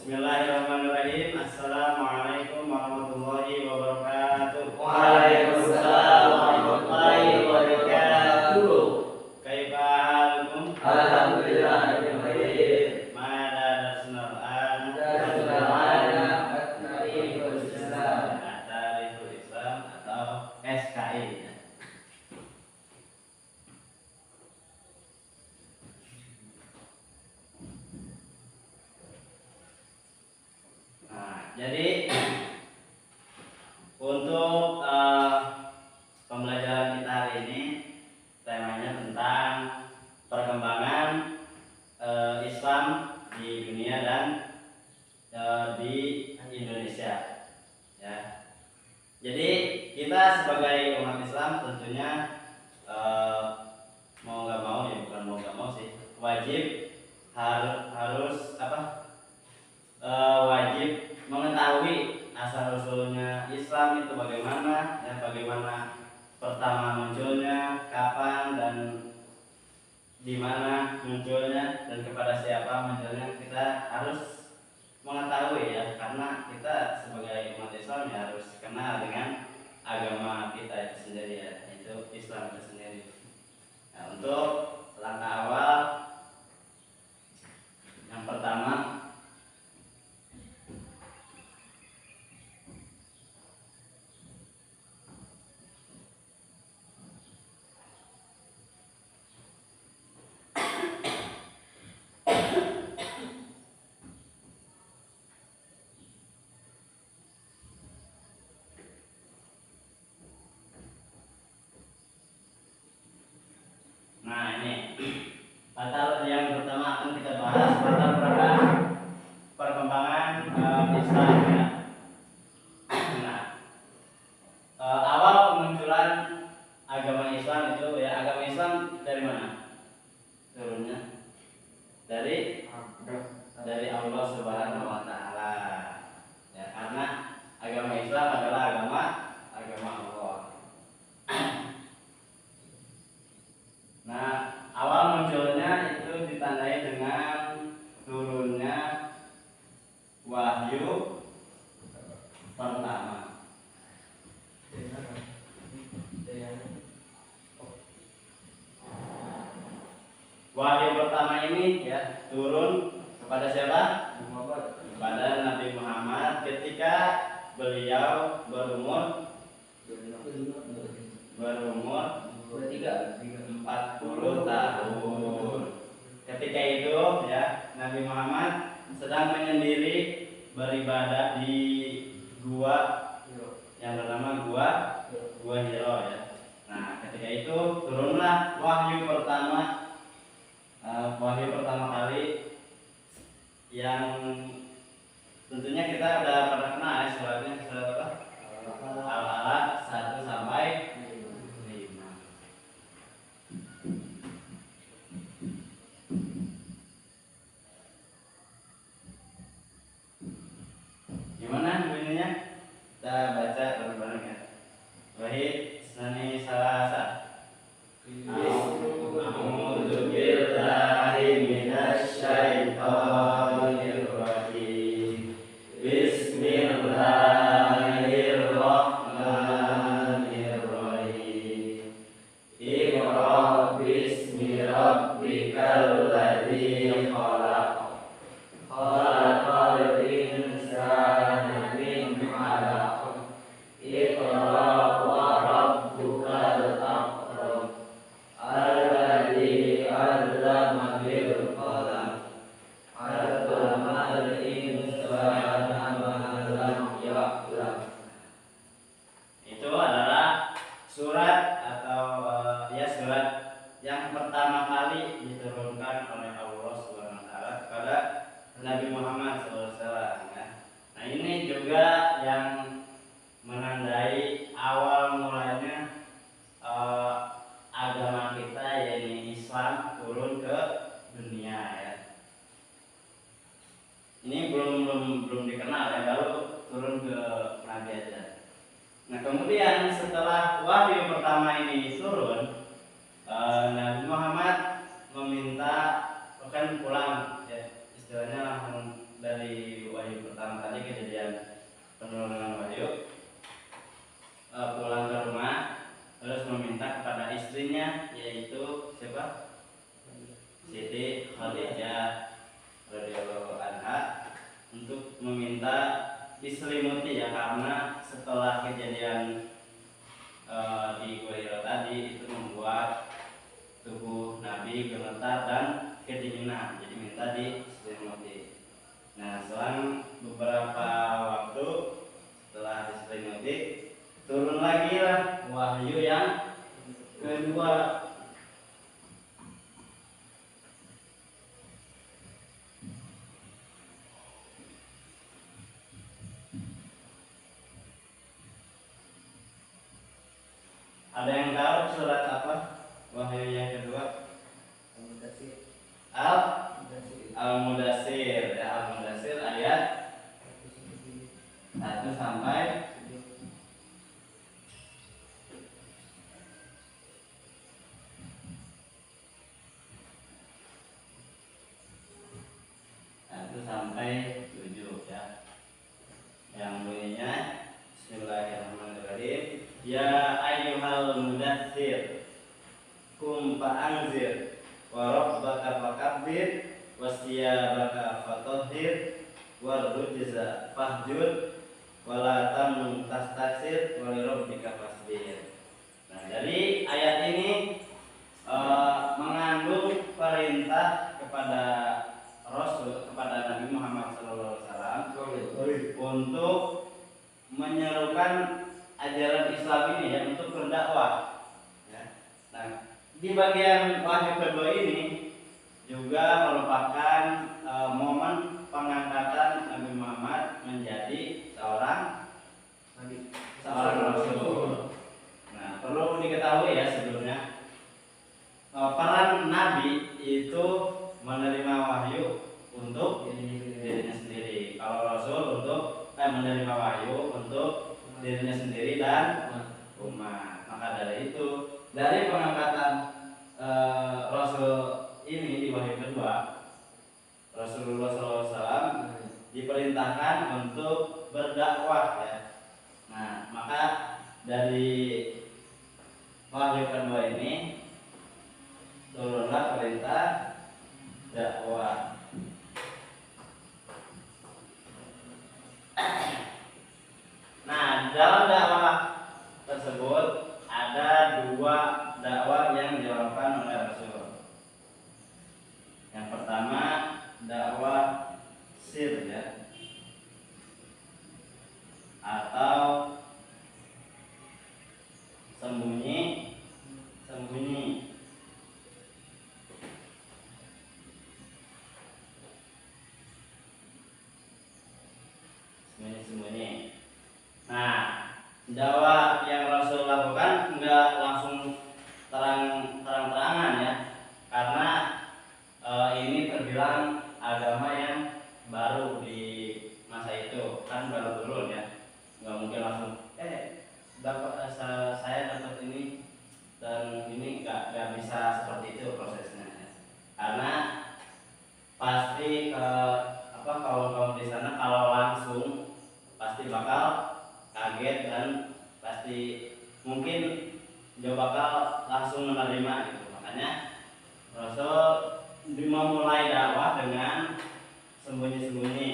Bismillahirrahmanirrahim. Assalamualaikum warahmatullahi wabarakatuh. Waalaikumsalam warahmatullahi wabarakatuh. Kaifa halukum? Alhamdulillah baik. Mada darsunal an? Darsul Qur'an At-Tarihul Islam. Tarihul Islam atau SKI. Jadi untuk pembelajaran kita hari ini temanya tentang perkembangan Islam di dunia dan di Indonesia. Ya. Jadi kita sebagai umat Islam tentunya mau nggak mau, ya bukan mau nggak mau sih, wajib harus wajib mengetahui asal usulnya Islam itu bagaimana, dan bagaimana pertama munculnya, kapan dan di mana munculnya, dan kepada siapa munculnya. Kita harus mengetahui ya, karena kita sebagai umat Islam ya harus kenal dengan agama kita itu sendiri ya, yaitu Islam itu sendiri. Nah, untuk langkah awal yang pertama, nah ini latar yang pertama akan kita bahas, latar belakang perkembangan Islam ya. Nah, awal kemunculan agama Islam itu ya, agama Islam dari mana turunnya? Dari Allah Subhanahu wa taala. Ya, karena agama Islam adalah agama Allah. Nah, awal munculnya itu ditandai dengan turunnya wahyu pertama. Wahyu pertama ini ya turun kepada siapa? Kepada Nabi Muhammad ketika beliau berumur 40 tahun. Ketika itu ya, Nabi Muhammad sedang menyendiri beribadah di gua yang bernama gua Hiro ya. Nah, ketika itu turunlah wahyu pertama kali yang tentunya kita udah pernah kenal ya, suratnya surat apa? Al-Alaq 1 sampai 5. Gimana bunyinya? Kita baca bareng-bareng ya. Wahid Isnani Salasa. A'udzu billahi minasy syaithanir rajim. Bismillahirrahmanirrahim. Iqra bismi rabbikal ladzi khalaq. Khalaqal insana min 'alaq. Iqra wa rabbukal akram. Alladzi 'allama bil qalam. 'allamal insana ma lam ya'lam. Itu adalah surat atau surat yang pertama kali diturunkan oleh Allah Subhanahu wa taala kepada Nabi Muhammad SAW ya. Nah, ini juga yang menandai awal mulanya agama kita, yaitu Islam, turun ke dunia ya. Ini belum dikenal ya, baru turun ke Nabi aja. Nah, kemudian setelah wahyu pertama ini turun, Nabi Muhammad meminta kan pulang ya, istilahnya langsung dari diselimuti ya, karena setelah kejadian di Gua Hira tadi itu membuat tubuh Nabi gemetar dan kedinginan, jadi minta diselimuti. Nah, selang beberapa waktu setelah diselimuti, turun lagi lah wahyu yang kedua. Ada yang tahu surat apa wahyu yang kedua? Al-Mudassir ya, Al-Mudassir ayat 1 sampai 7 ya. Yang bunyinya Bismillahirrahmanirrahim. Ya ayyuhal mudaththir kum fa'anzir wa rabbaka fakabbir wasiyabaka fatahhir warujza fahjur wala tamnun tastaksir wa lirabbika fasbir. Nah, dari ayat ini mengandung perintah kepada Rasul, kepada Nabi Muhammad SAW untuk menyerukan ajaran Islam ini ya, untuk berdakwah ya. Nah, di bagian wahyu kedua ini juga merupakan momen pengangkatan Nabi Muhammad menjadi seorang rasul. Nah, perlu diketahui ya sebelumnya, peran Nabi itu menerima wahyu untuk dirinya sendiri. Kalau Rasul untuk menerima wahyu untuk dirinya sendiri dan umat. Maka dari itu, dari pengangkatan Rasul ini di wahyu kedua, Rasulullah SAW diperintahkan untuk berdakwah ya. Nah, maka dari wahyu kedua ini turunlah perintah dakwah. Nah, dalam dakwah tersebut ada 2 dakwah yang dilakukan oleh Rasul. Yang pertama dakwah sir ya, atau sembunyi. Nah, dakwah yang Rasul lakukan enggak langsung terang-terangan ya, karena ini terbilang agama yang baru di masa itu, kan baru turun ya, nggak mungkin langsung saya dapat ini dan ini nggak bisa seperti itu prosesnya ya. Karena pasti kaum di sana kalau langsung pasti bakal kaget dan pasti mungkin dia bakal langsung menerima gitu. Makanya Rasul memulai dakwah dengan sembunyi-sembunyi.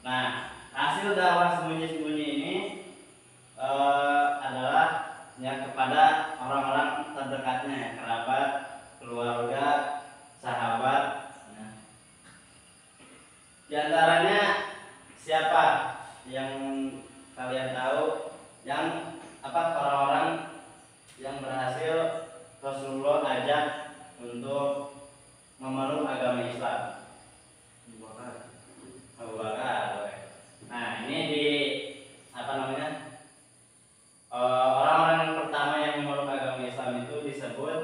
Nah, hasil dakwah sembunyi-sembunyi ini adalah ya kepada orang-orang terdekatnya, kerabat, keluarga, sahabat. Nah, di antaranya siapa yang kalian tahu, yang orang-orang yang berhasil Rasulullah ajak untuk memeluk agama Islam? Abu Bakar. Nah, ini di orang-orang yang pertama yang memeluk agama Islam itu disebut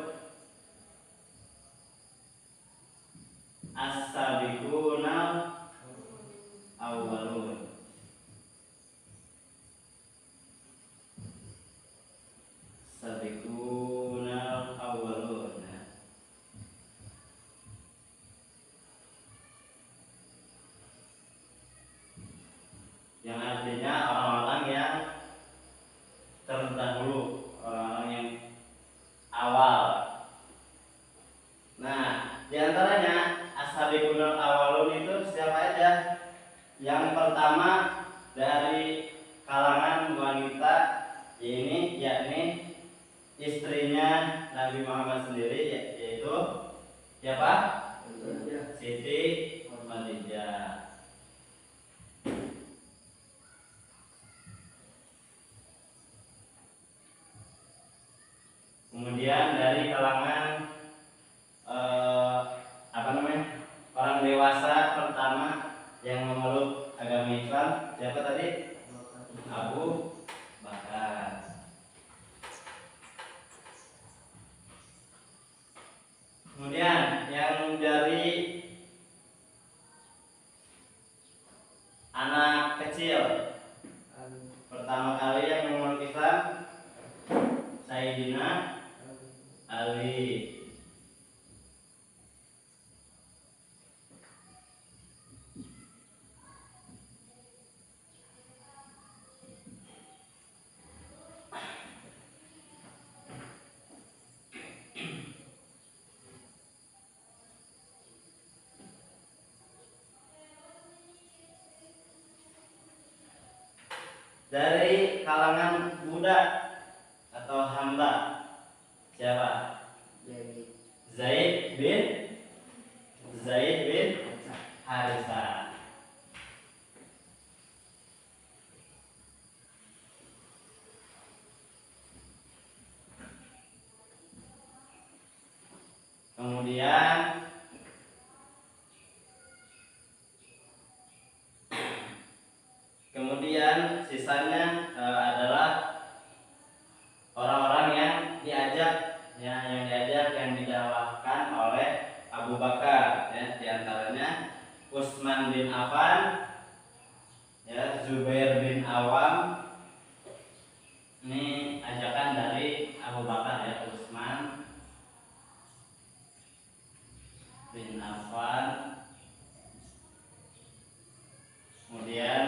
as-sabiqunal awwalun. Sabiqunal awwalun ya. Yang artinya orang-orang yang terdahulu, orang-orang yang awal. Nah, diantaranya as-sabiqunal awwalun itu siapa aja? Yang pertama dari kalangan wanita ini, yakni istrinya Nabi Muhammad sendiri, yaitu siapa? Siti Khadijah. Kemudian dari kalangan orang dewasa pertama yang memeluk agama Islam, siapa tadi? Abu Bakar. Kemudian yang dari anak kecil pertama kali yang memeluk Islam, Sayyidina Ali. Dari kalangan budak atau hamba, siapa? Zaid bin Harisah. Kemudian sisanya adalah orang-orang yang diajak, yang didakwahkan oleh Abu Bakar, ya, diantaranya Utsman bin Affan, ya, Zubair bin Awam. Ini ajakan dari Abu Bakar, ya, Utsman bin Affan. Kemudian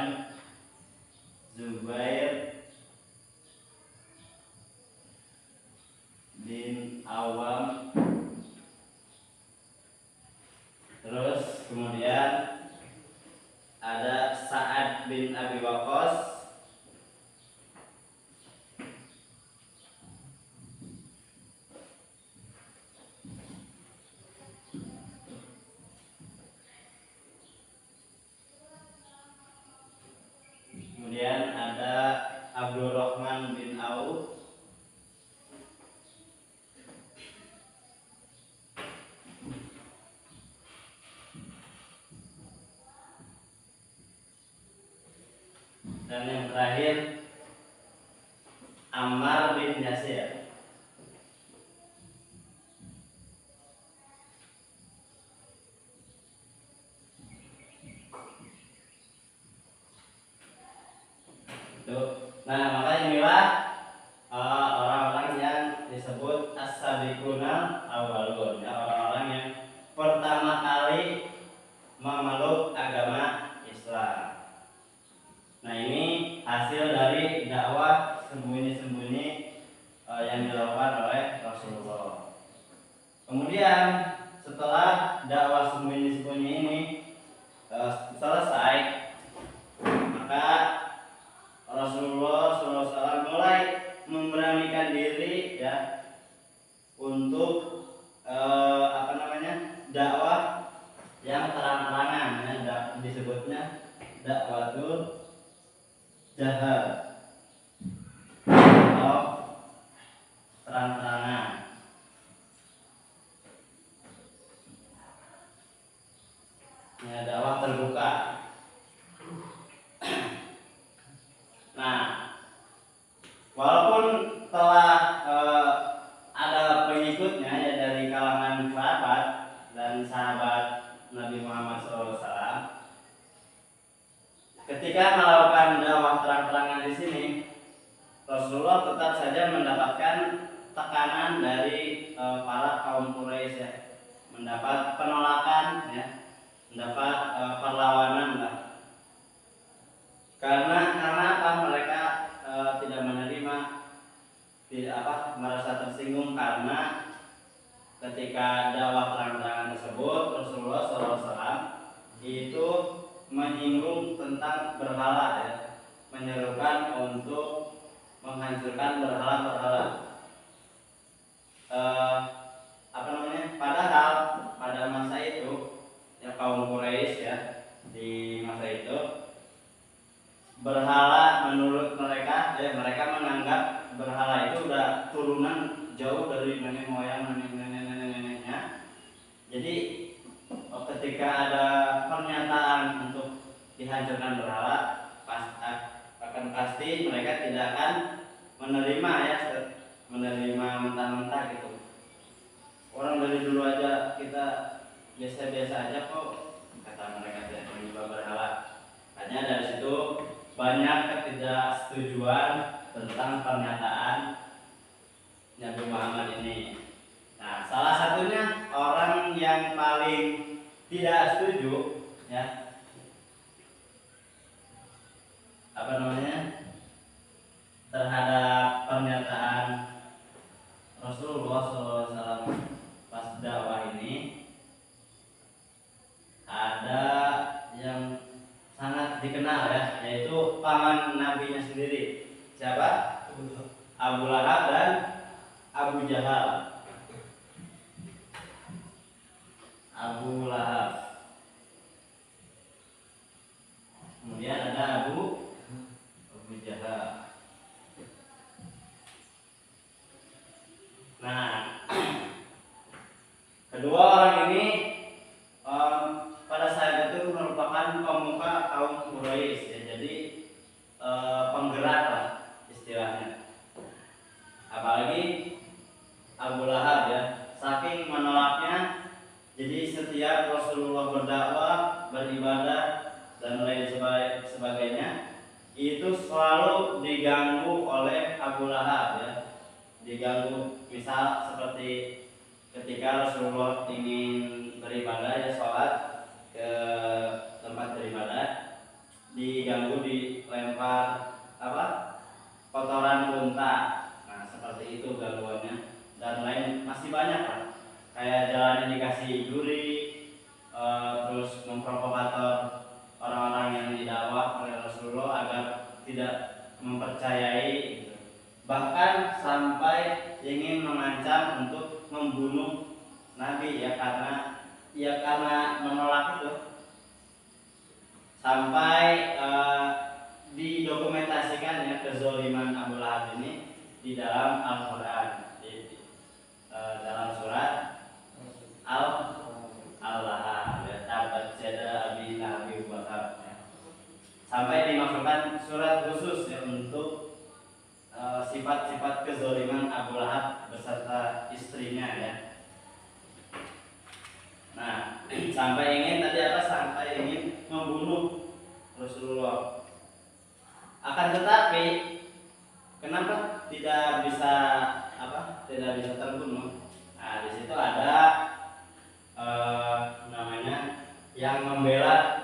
Zubair bin Awam. Terus kemudian ada Sa'ad bin Abi Waqqas. Kemudian ada Abdurrahman bin Auf. Dan yang terakhir Ammar bin Yasir. Nah, maka inilah orang-orang yang disebut as-sabiqunal awwalun, ya, orang-orang yang pertama kali memeluk agama Islam. Nah, ini hasil dari dakwah sembunyi-sembunyi yang dilakukan oleh Rasulullah. Kemudian setelah dakwah sembunyi-sembunyi ini selesai, maka Rasulullah SAW mulai memberanikan diri, ya, untuk dakwah yang terang-terangan, ya, disebutnya dakwatul jahar atau terang-terangan. Ya, dakwah terbuka. Nah, walaupun telah ada pengikutnya, ya, dari kalangan kerabat dan sahabat Nabi Muhammad SAW, ketika melakukan dakwah terang-terangan di sini, Rasulullah tetap saja mendapatkan tekanan dari para kaum Quraisy, ya, mendapat penolakan, ya, mendapat perlawanan lah. Karena apa? Mereka tidak menerima, merasa tersinggung karena ketika dakwah terang-terangan tersebut Rasulullah SAW itu menyinggung tentang berhala, ya, menyerukan untuk menghancurkan berhala-berhala. Padahal pada masa itu ya kaum Quraisy ya di masa itu berhala menurut mereka ya mereka menganggap berhala itu udah turunan jauh dari nenek moyang neneknya. Jadi ketika ada pernyataan untuk dihancurkan berhala akan pasti mereka tidak akan menerima ya menerima mentah-mentah gitu. Orang dari dulu aja kita biasa-biasa aja kok, kata mereka tidak menyembah berhala. Hanya dari situ banyak ketidaksetujuan tentang pernyataan Nabi Muhammad ini. Nah, salah satunya orang yang paling tidak setuju ya terhadap pernyataan Rasulullah SAW pas dakwah ini ada yang sangat dikenal ya, yaitu paman nabinya sendiri. Siapa? Abu Lahab dan Abu Jahal. Abu Lahab. Kemudian ada Abu Jahal. Nah, kedua orang ini pada saat itu merupakan pemuka kaum Quraisy ya, jadi penggerak lah istilahnya. Apalagi Abu Lahab ya, saking menolaknya, jadi setiap Rasulullah berdakwah, beribadah dan lain sebagainya itu selalu diganggu oleh Abu Lahab ya. Diganggu misal seperti ketika Rasulullah ingin beribadah ya sholat ke tempat beribadah, diganggu dilempar kotoran unta. Nah seperti itu gangguannya, dan lain masih banyak lah, kayak jalannya dikasih duri, terus memprovokator orang-orang yang didakwa oleh Rasulullah agar tidak mempercayai gitu. Bahkan sampai ingin mengancam untuk membunuh Nabi ya karena menolak itu. Sampai didokumentasikan ya kezaliman Abu Lahab ini di dalam Al-Qur'an, dalam surat Al-Lahab ya, tabat yada abi lahabi wa tab ya. Sampai dimasukkan surat khusus ya untuk sifat-sifat kezaliman Abu Lahab beserta istrinya ya. Nah, sampai ingin membunuh Rasulullah. Akan tetapi kenapa tidak bisa terbunuh? Nah, di situ ada yang membela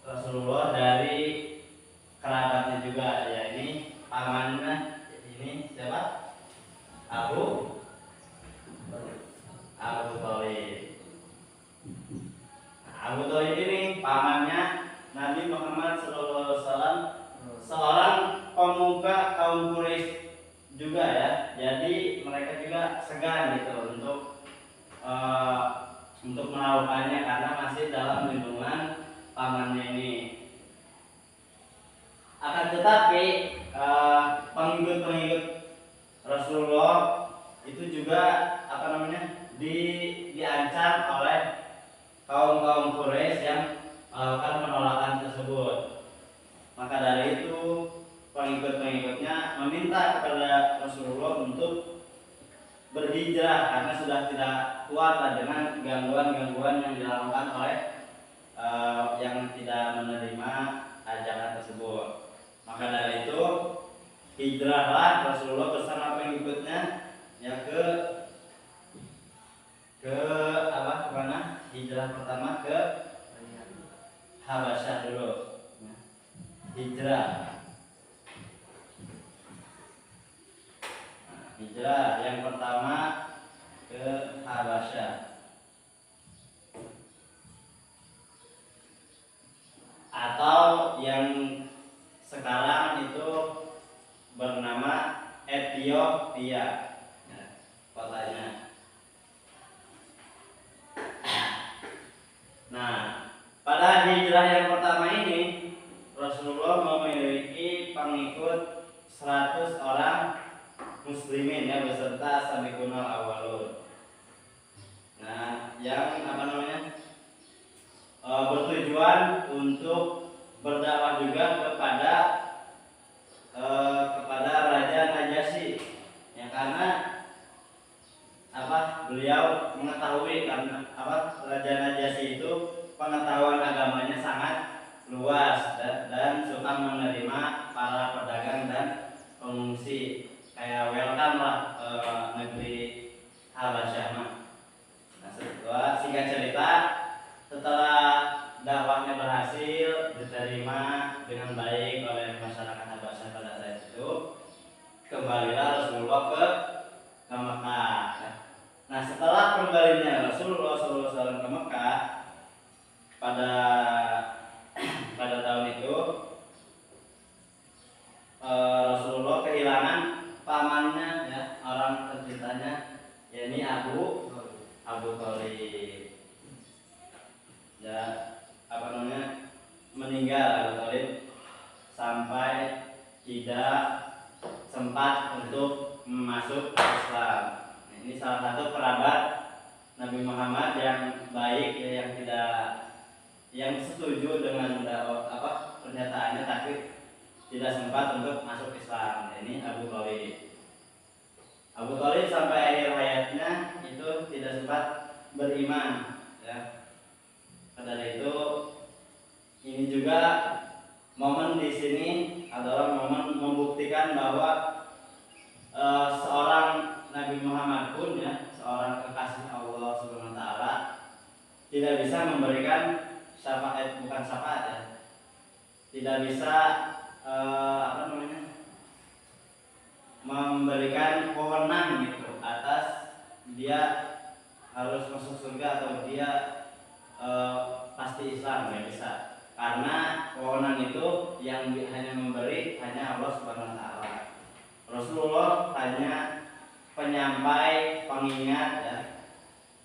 Rasulullah dari kerabatnya juga ya, ini pamannya ini siapa? Abu Thalib. Abu Thalib ini pamannya Nabi Muhammad SAW, seorang pemuka kaum Quraisy juga ya. Jadi mereka juga segan gitu untuk melakukannya karena masih dalam lindungan pamannya ini. Akan tetapi pengikut-pengikut Rasulullah itu juga diancam oleh kaum Quraisy yang melakukan penolakan tersebut. Maka dari itu pengikut-pengikutnya meminta kepada Rasulullah untuk berhijrah karena sudah tidak kuat dengan gangguan-gangguan yang dilakukan oleh yang tidak menerima ajakan tersebut. Maka dari itu hijrahlah Rasulullah bersama pengikutnya ya kemana? Hijrah pertama ke Habasyah dulu. Hijrah yang pertama ke Habasyah. Atau yang sekarang bertujuan untuk berdakwah juga kepada Raja Najasyi, ya, karena beliau mengetahui karena Raja Najasyi itu pengetahuan agamanya sangat luas dan suka menerima para pedagang dan pengungsi, kayak welcome lah negeri Habasyah. Nah, singkat cerita, setelah dakwahnya berhasil diterima dengan baik oleh masyarakat Habasyah pada saat itu, kembalilah Rasulullah ke Mekah. Nah, setelah kembalinya Rasulullah SAW ke Mekah pada tahun itu, Rasulullah kehilangan pamannya, ya, orang tercintanya, yakni Abu Thalib. Ya, meninggal Abu Thalib sampai tidak sempat untuk masuk Islam. Nah, ini salah satu kerabat Nabi Muhammad yang baik, ya, yang setuju dengan pernyataannya tapi tidak sempat untuk masuk Islam. Nah, ini Abu Thalib sampai akhir hayatnya itu tidak sempat beriman, ya. Dari itu, ini juga momen di sini adalah momen membuktikan bahwa seorang Nabi Muhammad pun, ya, seorang kekasih Allah Subhanahu wa taala, tidak bisa memberikan syafaat, bukan syafaat, ya. Tidak bisa memberikan wewenang gitu atas dia harus masuk surga atau dia pasti Islam, nggak bisa, karena wewenang itu yang hanya memberi hanya Allah Subhanahu wa taala. Rasulullah hanya penyampai, pengingat, ya,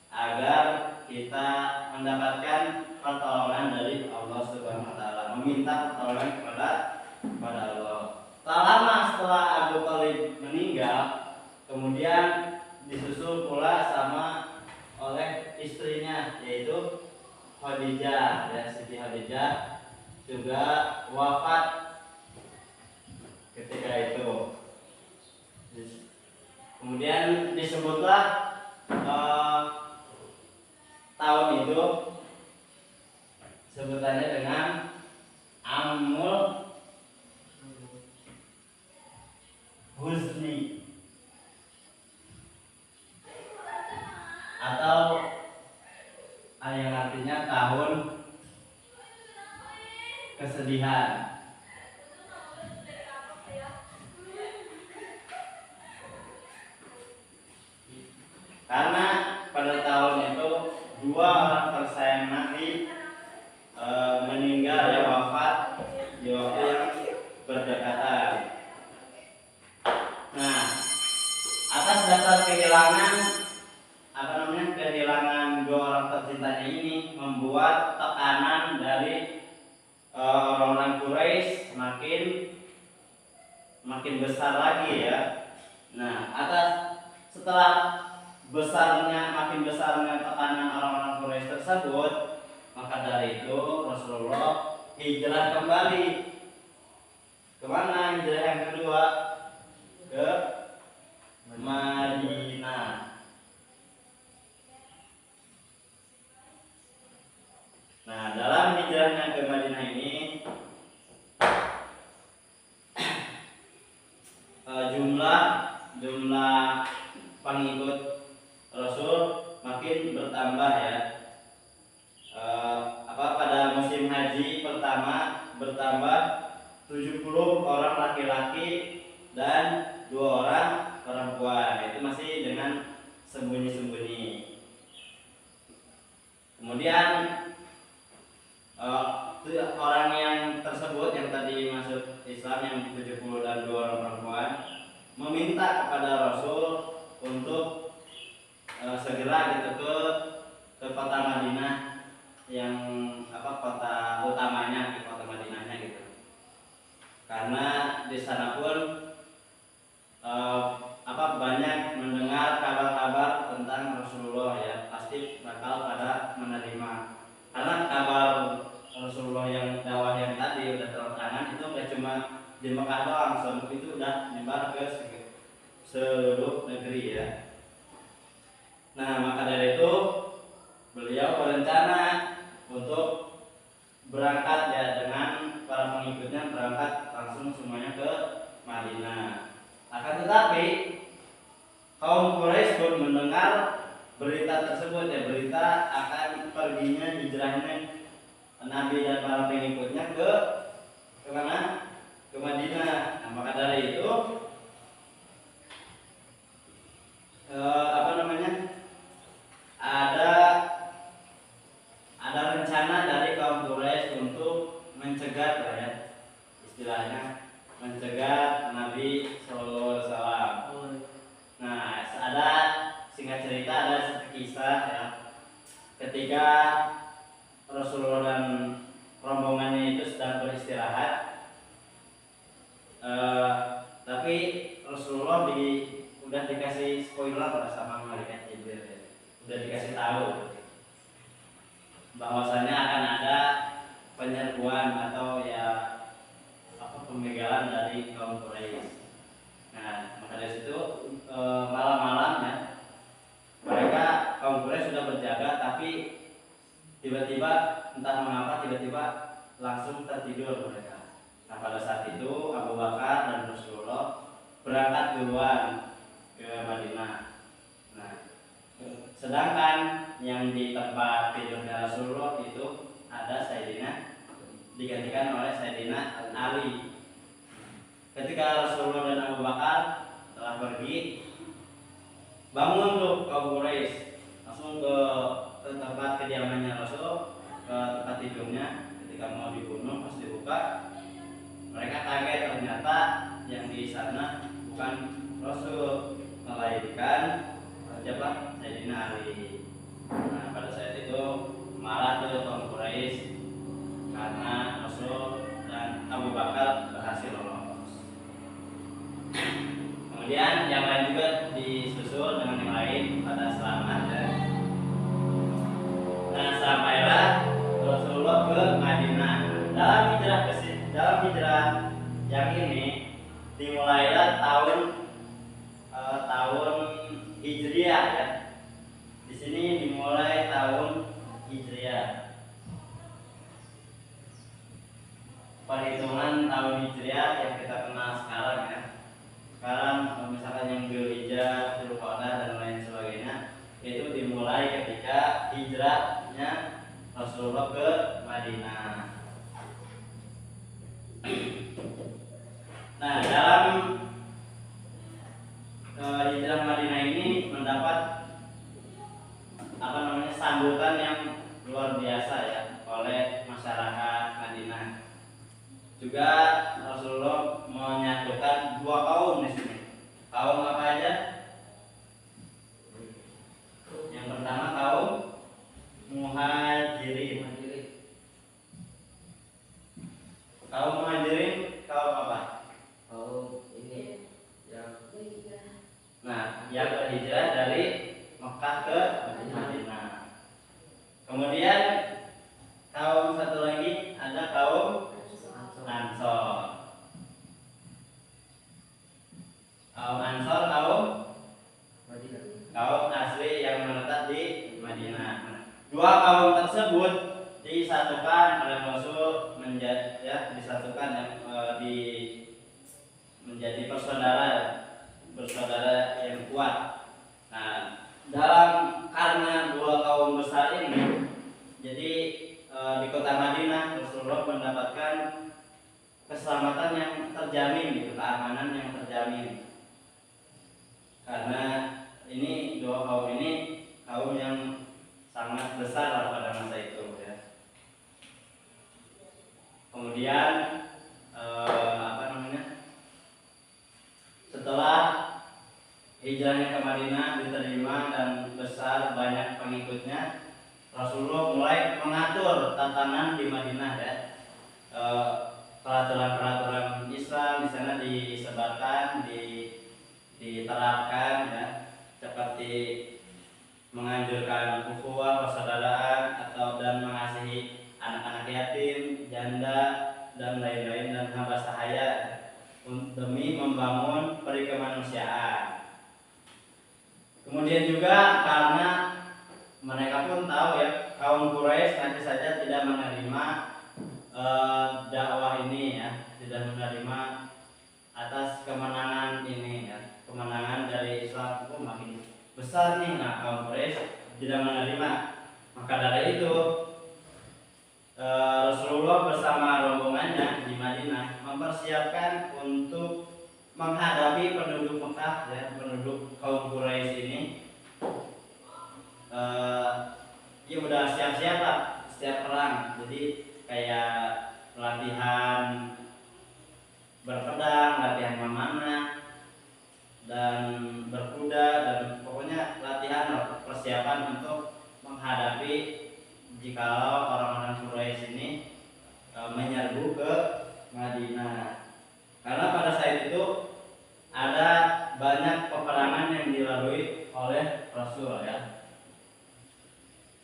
agar kita mendapatkan pertolongan dari Allah Subhanahu wa taala, meminta pertolongan kepada Allah. Tak lama setelah Abu Thalib meninggal, kemudian disusul pula oleh istrinya, yaitu Khadijah, ya, Siti Khadijah juga wafat ketika itu. Kemudian disebutlah tahun itu sebutannya dengan Amul Huzni, atau yang artinya tahun kesedihan. Karena pada tahun itu dua orang tersayang Nabi meninggal, ya, wafat di waktu yang berdekatan. Nah, atas dasar kehilangan dua orang tercintanya ini membuat tekanan dari orang-orang Quraisy makin besar lagi, ya. Nah, setelah makin besarnya tekanan orang-orang Quraisy tersebut, maka dari itu Rasulullah hijrah kembali. Kemana hijrah yang kedua? Ke Madinah. Nah, dalam hijrahnya ke Madinah ini jumlah pengikut Rasul makin bertambah, ya. Pada musim haji pertama bertambah 70 orang laki-laki dan 2 orang perempuan. Itu masih dengan sembunyi-sembunyi. Kemudian orang yang tersebut yang tadi masuk Islam yang 70 dan 2 orang perempuan meminta kepada Rasul untuk segera gitu ke kota Madinah, yang kota utamanya, ke kota Madinahnya gitu. Karena di sana pun banyak mendengar kabar-kabar tentang Rasulullah, ya, pasti bakal pada menerima. Karena kabar Rasulullah yang dakwah yang tadi udah terang-terangan itu nggak cuma di Mekah doang, sebelum itu udah nyebar ke seluruh negeri ya. Nah maka dari itu beliau berencana untuk berangkat ya dengan para pengikutnya, berangkat langsung semuanya ke Madinah. Akan tetapi kaum Quraisy pun mendengar berita tersebut ya, berita akan perginya hijrahnya Nabi dan para pengikutnya ke mana? Ke Madinah. Nah, maka dari itu ada rencana dari kaum Quraisy untuk mencegat lah ya, istilahnya mencegat Nabi Sallallahu Alaihi Wasallam. Nah, ada singkat cerita, ada kisah ya, ketika Rasulullah dan rombongannya itu sedang beristirahat, tapi Rasulullah udah dikasih spoiler sama malaikat Jibril ya. Udah dikasih tahu bahwasanya akan ada penyerbuan atau ya pembegalan dari kaum Quraisy. Nah, maka dari situ malam-malamnya mereka kaum Quraisy sudah berjaga, tapi tiba-tiba entah mengapa tiba-tiba langsung tertidur mereka. Nah, pada saat itu Abu Bakar dan Rasulullah berangkat duluan ke Madinah. Nah, sedangkan yang di tempat tidurnya Rasulullah itu ada Sayyidina, digantikan oleh Sayyidina Ali. Ketika Rasulullah dan Abu Bakar telah pergi, bangun tuh kaum Quraisy langsung ke tempat kediamannya Rasul, ke tempat tidurnya. Ketika mau dibunuh, pas dibuka mereka kaget, ternyata yang di sana bukan Rasul, melainkan siapa? Sayyidina Ali. Nah, pada saat itu marah tuh kaum Quraisy karena Rasul dan Abu Bakar berhasil lolos. Kemudian yang lain juga disusul dengan yang lain pada selamat ya. Nah, sampailah Rasulullah ke Madinah. Dalam hijrah yang ini dimulailah tahun Hijriah ya. Di sini dimulai tahun Hijriah. Perhitungan tahun Hijriah yang kita kenal sekarang ya. Sekarang misalkan yang Dzulhijjah, Dzulqa'dah dan lain sebagainya, itu dimulai ketika hijrahnya Rasulullah ke Madinah. Nah, dalam hijrah Madinah ini mendapat sambutan yang luar biasa ya oleh masyarakat Madinah. Juga Rasulullah menyatukan dua kaum di sini. Kaum apa aja? Yang pertama kaum Muhajirin. Kaum Muhajirin kaum apa? Kaum ini yang berhijrah dari Mekah ke Madinah. Kemudian kaum satu lagi ada kaum Ansor. Kaum Ansor kaum asli yang menetap di Madinah. Dua kaum tersebut disatukan oleh Rasul disatukan menjadi bersaudara yang kuat. Nah, karena dua kaum besar ini, jadi di kota Madinah Rasulullah mendapatkan keselamatan yang terjamin, gitu, keamanan yang terjamin. Karena ini dua kaum ini kaum yang sangat besar pada masa itu ya. Kemudian setelah hijrahnya ke Madinah diterima dan besar banyak pengikutnya, Rasulullah mulai mengatur tatanan di Madinah ya. Peraturan-peraturan Islam di sana disebarkan, diterapkan ya, seperti menganjurkan ukhuwah persaudaraan dan mengasihi anak-anak yatim, janda, dan lain-lain, dan hamba sahaya demi membangun peri kemanusiaan. Kemudian juga karena mereka pun tahu ya, kaum Quraisy nanti saja tidak menerima dakwah ini ya, tidak menerima atas kemenangan ini ya, kemenangan dari Islam itu makin besar nih. Nah, kaum Quraisy tidak menerima. Maka dari itu Rasulullah bersama rombongannya di Madinah mempersiapkan untuk menghadapi penduduk Mekah ya, penduduk kaum Quraisy ini. Ya udah siap-siap lah setiap perang. Jadi kayak latihan berpedang, latihan memanah, dan berkuda, dan pokoknya latihan persiapan untuk menghadapi jikalau orang-orang Quraisy ini menyerbu ke Madinah. Karena pada saat itu ada banyak peperangan yang dilalui oleh Rasul ya.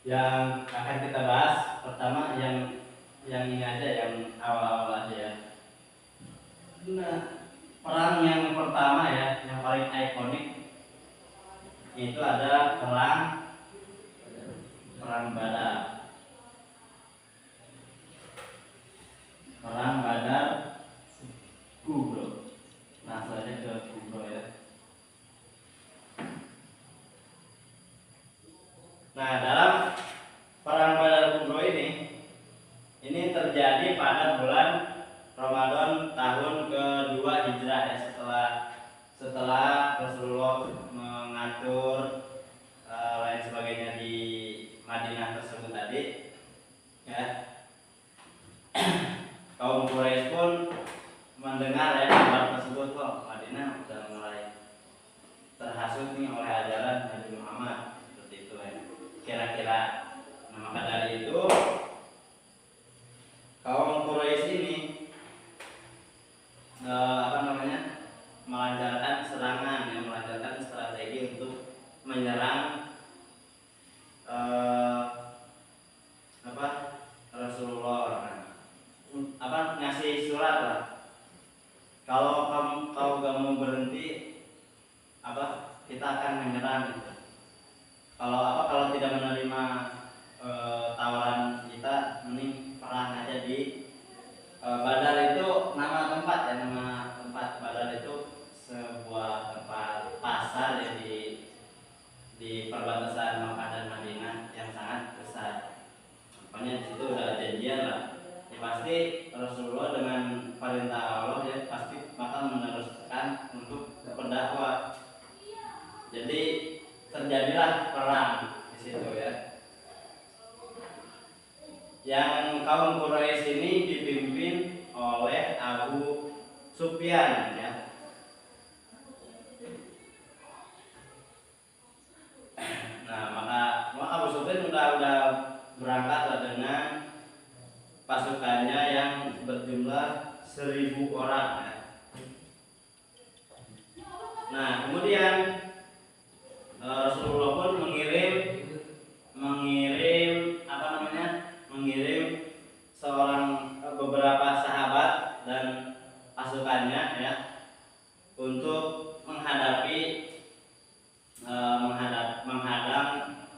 Yang akan kita bahas pertama yang ini aja, yang awal-awal aja ya. Nah, perang yang pertama ya, yang paling ikonik itu ada perang Badar. Perang Badar Kubro. Langsung aja ke Kubro ya. Nah, dalam perang Badar Kubro ini terjadi pada bulan Ramadan tahun kedua Hijrah ya, setelah Rasulullah mengatur lain sebagainya di Madinah tersebut tadi ya. Kaum Quraisy pun mendengar ya kabar tersebut, kok Madinah sudah mulai terhasut nih oleh ajaran Nabi Muhammad, seperti itu ya kira-kira. Nah, maka dari itu kaum Quraisy ini melancarkan serangan, yang melancarkan strategi untuk menyerang Rasulullah. Ngasih surat lah, kalau gak mau berhenti kita akan menyerang gitu. Kalau tidak menerima tawaran kita, mending perang aja di Badar. Itu nama tempat ya, nama tempat Badar itu sebuah tempat pasar ya di perbatasan Makkah dan Madinah yang sangat besar. Pokoknya di situ udah janjian lah. Ya pasti Rasulullah dengan perintah Allah ya pasti bakal meneruskan untuk berdakwah. Jadi terjadilah perang di situ ya. Yang kaum Quraisy ini dipimpin oleh Abu Sufyan ya. Nah, maka Abu Sufyan udah berangkat dengan pasukannya yang berjumlah 1.000 orang ya. Nah, kemudian Rasulullah pun mengirim beberapa sahabat dan pasukannya ya untuk menghadang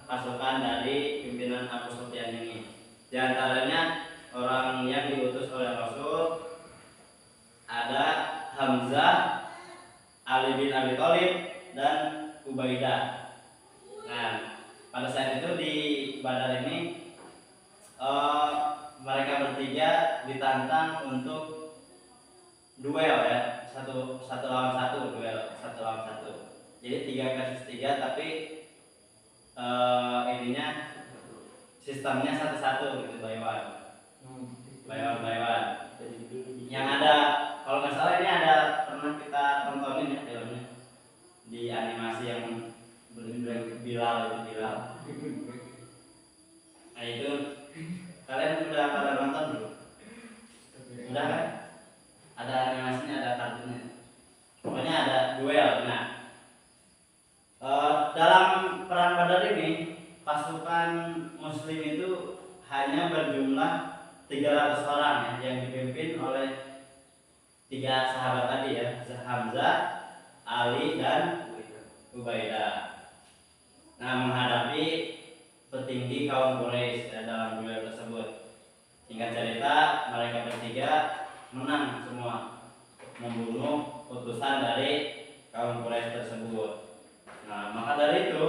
pasukan dari pimpinan Abu Sufyan ini. Di antaranya orang yang diutus oleh Rasul ada Hamzah, Ali bin Abi Thalib, dan Ubaidah. Nah, pada saat itu di Badar ini mereka bertiga ditantang untuk duel ya, satu lawan satu, duel satu lawan satu. Jadi 3 versus 3, tapi sistemnya satu-satu gitu, by one. Yang ada, kalau nggak salah ini ada pernah kita tontonin ya filmnya di animasi yang Bilal. Nah itu kalian udah pada nonton belum? Udah kan? Ada animasinya, ada kartunnya. Pokoknya ada duel. Nah, dalam perang Badar ini pasukan Muslim itu hanya berjumlah 300 orang ya, yang dipimpin oleh 3 sahabat tadi ya, Hamzah, Ali dan Ubaidah. Nah, menghadapi petinggi kaum Quraisy ya, dalam duel tersebut. Singkat cerita, mereka bertiga menang semua, membunuh utusan dari kaum Quraisy tersebut. Nah, maka dari itu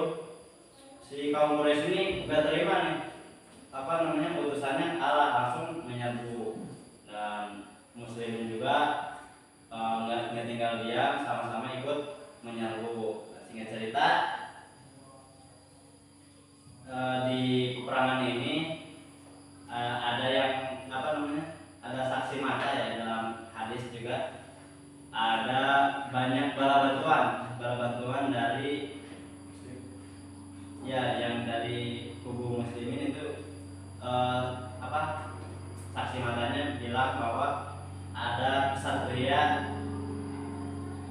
si kaum Quraisy ini gak terima nih utusannya, Allah langsung menyerbu, dan muslimin juga nggak tinggal diam, sama-sama ikut menyerbu. Nah, singkat cerita, di peperangan ini ada yang ada saksi mata ya, dalam hadis juga ada banyak bala bantuan dari ya yang dari kubu muslimin itu, saksi matanya bilang bahwa ada kesatria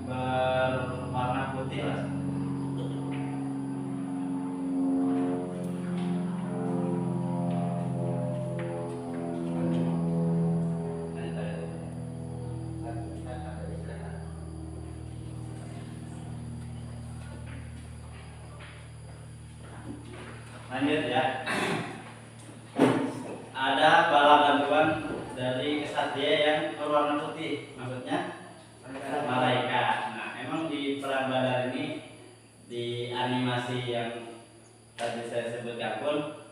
berwarna putih lah. Lanjut ya. Ada bala bantuan dari kesatria yang berwarna putih, maksudnya malaikat. Nah, emang di perang Badar ini, di animasi yang tadi saya sebutkan pun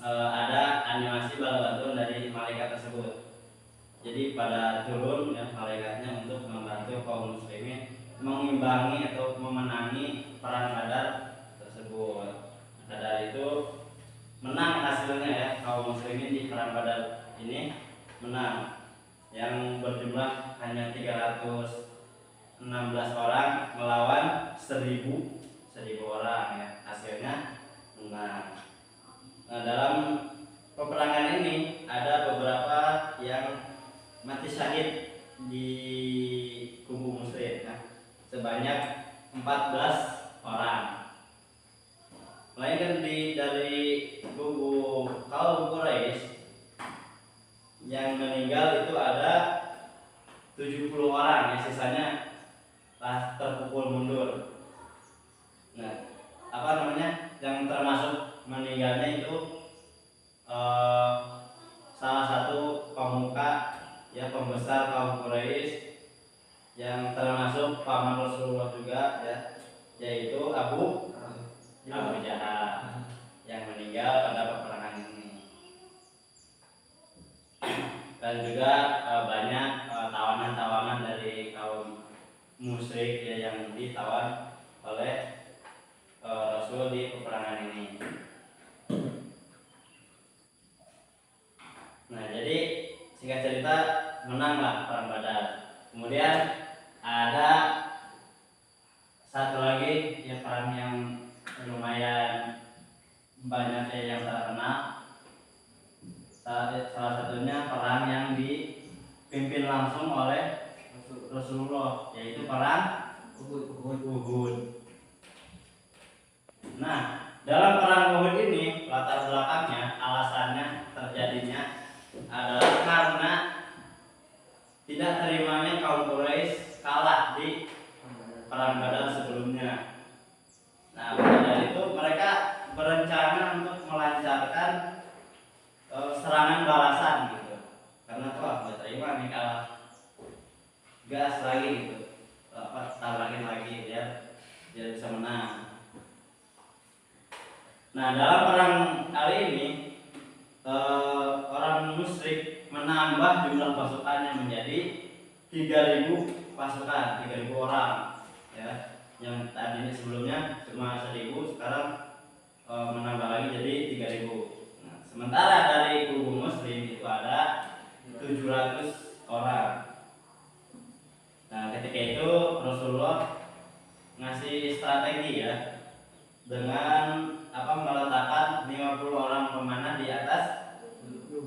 ada animasi bala bantuan dari malaikat tersebut. Jadi pada turun ya malaikatnya untuk membantu kaum muslimin mengimbangi atau memenangi perang Badar tersebut. Maka dari itu menang hasilnya ya, kaum muslimin di perang Badar ini menang, yang berjumlah hanya 316 orang melawan 1000 orang ya, hasilnya menang. Nah, dalam peperangan ini ada beberapa yang mati syahid di kubu muslim ya, sebanyak 14 orang. Melainkan dari kubu kaum Quraisy yang meninggal itu ada 70 orang ya, sisanya terpukul mundur. Nah, yang termasuk meninggalnya itu salah satu pemuka ya, pembesar kaum Quraisy yang termasuk paman Rasulullah juga ya, yaitu Abu Jahal yang meninggal pada peperangan ini. Dan juga banyak tawanan-tawanan dari kaum musyrik ya, yang ditawan oleh Rasul di peperangan ini. Nah, jadi singkat cerita menanglah perang Badar. Kemudian ada satu lagi ya, perang yang lumayan banyak yang terkenal. Salah satunya perang yang dipimpin langsung oleh Rasulullah, yaitu perang Uhud. Nah, dalam perang Uhud ini latar belakangnya, alasannya terjadinya adalah karena tidak terimanya kaum Quraisy kalah di perang Badar sebelumnya. Nah, maka dari itu mereka berencana untuk melancarkan serangan balasan gitu. Karena nggak terima nih kalah, gas lagi gitu, tambahin lagi biar bisa menang. Nah, dalam perang kali ini orang musyrik menambah jumlah pasukannya menjadi 3.000 pasukan, 3.000 orang ya. Yang tadinya sebelumnya cuma 1.000, sekarang menambah lagi jadi 3.000. Nah, sementara dari kubu muslim itu ada 700 orang. Nah, ketika itu Rasulullah ngasih strategi ya, dengan meletakkan 50 orang pemanah di atas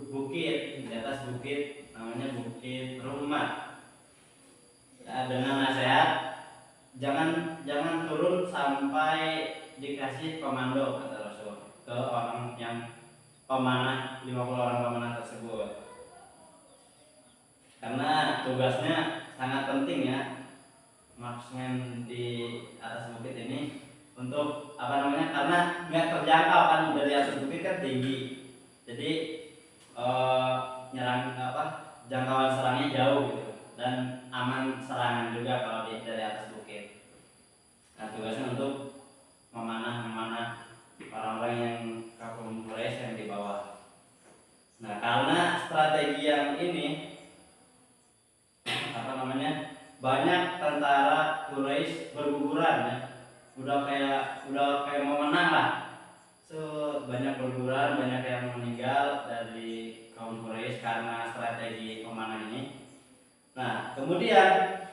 bukit, namanya Bukit Rumah. Nah, dengan nasihat jangan turun sampai dikasih komando, kata Rasul, ke orang yang pemanah, 50 orang pemanah tersebut. karena tugasnya sangat penting ya, marksman di atas bukit ini untuk apa namanya, karena nggak terjangkau kan, dari atas bukit kan tinggi, jadi nyerang apa, jangkauan serangnya jauh gitu, dan aman serangan juga kalau dari atas bukit. Nah tugasnya untuk memanah orang-orang yang kaum Quraisy yang di bawah. Nah karena strategi yang ini apa namanya, banyak tentara Quraisy berguguran ya, udah kayak mau menang lah, banyak berguguran, banyak yang meninggal dari kaum Quraisy karena strategi pemanah ini. Nah kemudian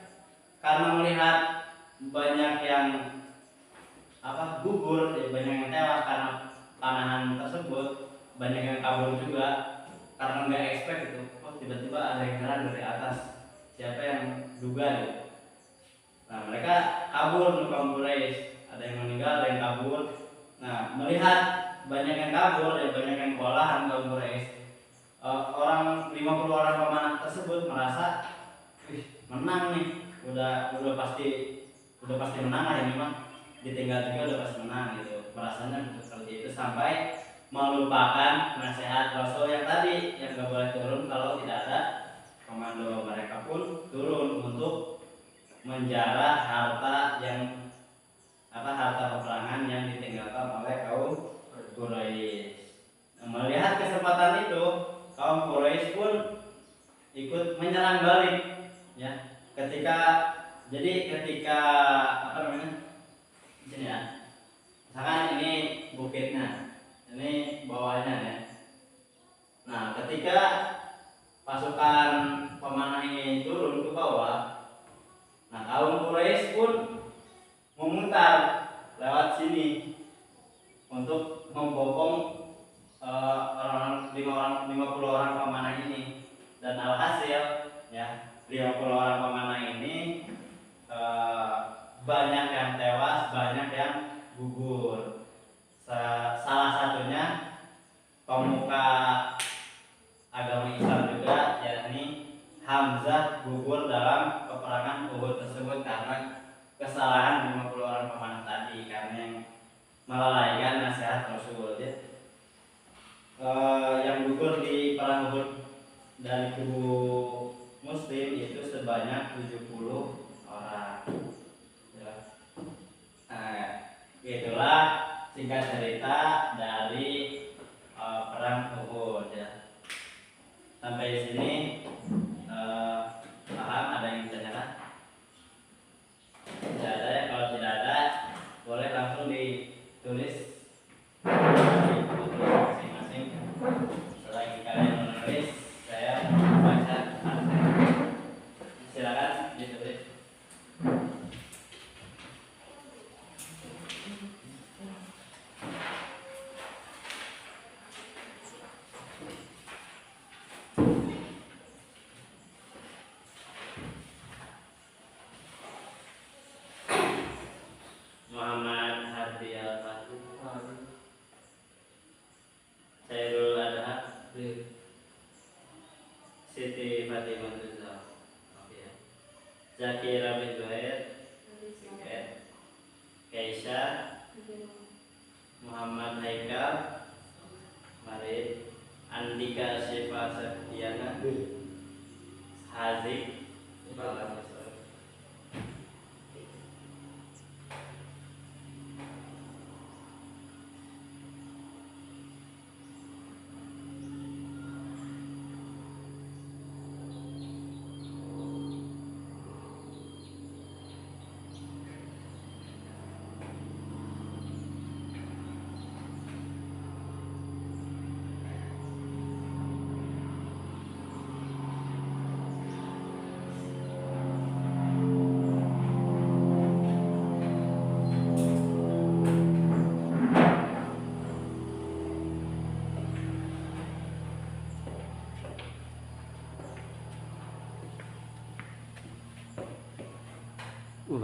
karena melihat banyak yang apa gugur, banyak yang tewas karena panahan tersebut, banyak yang kabur juga karena nggak expect itu, oh tiba-tiba ada yang nyerang dari atas, siapa yang duga gitu. Nah mereka kabur ke kaum Quraisy, ada yang meninggal, ada yang kabur. Nah melihat banyak yang kabur dan banyak yang kewalahan kaum Quraisy, orang 50 orang pemanah tersebut merasa, menang nih, udah pasti menang lah ini mah, ditinggal juga udah pasti menang gitu, merasanya seperti itu, sampai melupakan nasihat Rasul yang tadi, yang gak boleh turun kalau tidak ada komando. Mereka pun turun untuk menjarah harta peperangan yang ditinggalkan oleh kaum Quraisy. Melihat kesempatan itu, kaum Quraisy pun ikut menyerang balik ya. Ketika apa namanya, sini ya, misalkan ini bukitnya, ini bawahnya ya. Nah ketika pasukan pemanah ini turun ke bawah, nah kaum Quraisy pun memutar lewat sini untuk membopong 50 orang pemanah ini. Dan alhasil ya, 50 orang pemanah ini banyak yang tewas, banyak yang gugur. Salah satunya pemuka agama Islam juga, yakni Hamzah, gugur dalam peperangan Uhud tersebut karena kesalahan 50 orang pemanah tadi, karena yang melalaikan nasihat Rasul ya. Yang gugur di perang Uhud dari kubu Muslim itu sebanyak 70 orang ya. Nah, itulah singkat cerita dari perang Uhud ya. Sampai sini paham? Ada yang ditanyakan? Tidak ada ya. Kalau tidak ada, boleh langsung ditulis masing-masing. Selagi kalian menulis, saya baca. Silakan ditulis. Muhammad Hardi Al-Fatih, Sairul Adha, Siti Fatimah Tuzah, Zakira bin Zuhair, Keisha, Muhammad Haikal, Marid, Andika Syifa Septiana, Hazik,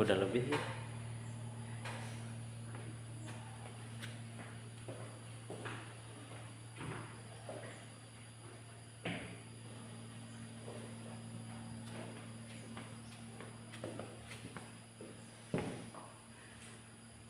udah lebih ya.